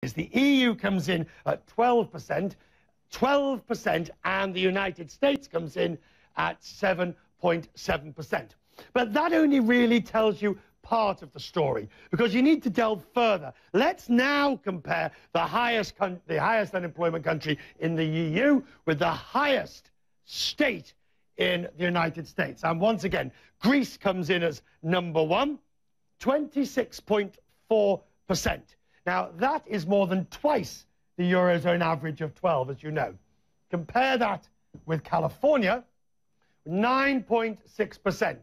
is the EU comes in at 12%, and the United States comes in at 7.7%. But that only really tells you part of the story, because you need to delve further. Let's now compare the highest unemployment country in the EU with the highest state in the United States. And once again, Greece comes in as number one, 26.4%. Now, that is more than twice the Eurozone average of 12, as you know. Compare that with California, 9.6%.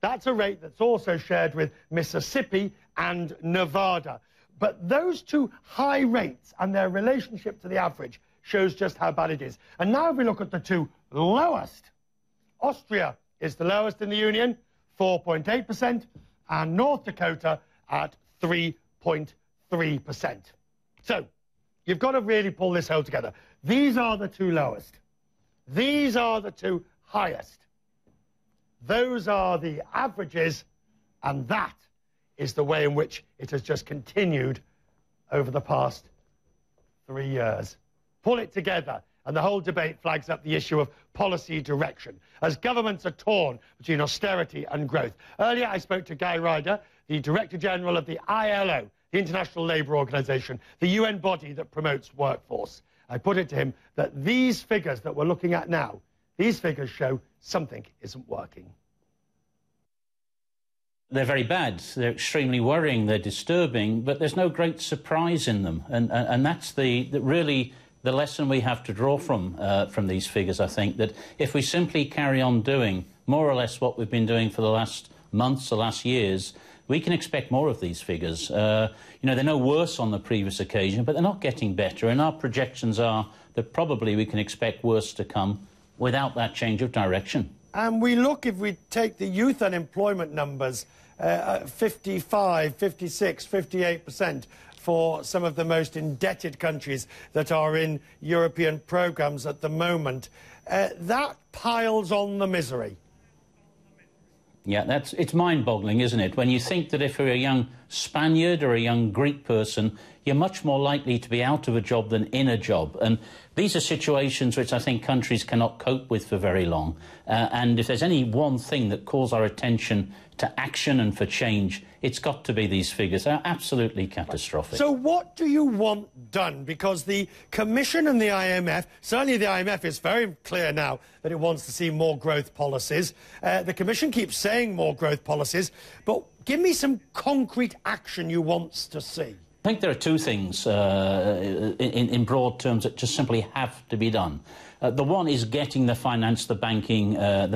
That's a rate that's also shared with Mississippi and Nevada. But those two high rates and their relationship to the average shows just how bad it is. And now if we look at the two lowest, Austria is the lowest in the Union, 4.8%, and North Dakota at 3.3%. So you've got to really pull this whole together. These are the two lowest. These are the two highest. Those are the averages, and that is the way in which it has just continued over the past 3 years. Pull it together, and the whole debate flags up the issue of policy direction, as governments are torn between austerity and growth. Earlier, I spoke to Guy Ryder, the Director General of the ILO, the International Labour Organization, the UN body that promotes workforce. I put it to him that these figures that we're looking at now, these figures show something isn't working. They're very bad. They're extremely worrying. They're disturbing, but there's no great surprise in them. And that's really the lesson we have to draw from these figures, I think, that if we simply carry on doing more or less what we've been doing for the last months, the last years, we can expect more of these figures. You know, they're no worse on the previous occasion, but they're not getting better. And our projections are that probably we can expect worse to come without that change of direction. And we look, if we take the youth unemployment numbers, 55, 56, 58% for some of the most indebted countries that are in European programmes at the moment, that piles on the misery. Yeah, it's mind-boggling, isn't it? When you think that if you're a young Spaniard or a young Greek person, you're much more likely to be out of a job than in a job. And these are situations which I think countries cannot cope with for very long. And if there's any one thing that calls our attention to action and for change, it's got to be these figures. They're absolutely catastrophic. So what do you want done? Because the Commission and the IMF, certainly the IMF is very clear now that it wants to see more growth policies. The Commission keeps saying more growth policies, but give me some concrete action you want to see. I think there are two things in broad terms that just simply have to be done. The one is getting the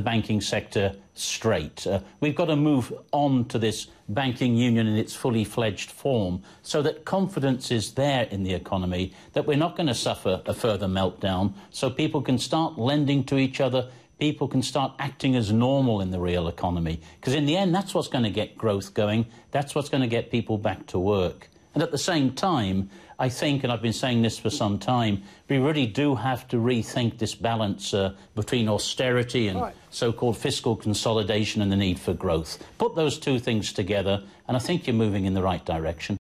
banking sector straight. We've got to move on to this banking union in its fully fledged form so that confidence is there in the economy, that we're not going to suffer a further meltdown, so people can start lending to each other, people can start acting as normal in the real economy. Because in the end, that's what's going to get growth going, that's what's going to get people back to work. And at the same time, I think, and I've been saying this for some time, we really do have to rethink this balance between austerity and so-called fiscal consolidation and the need for growth. Put those two things together, and I think you're moving in the right direction.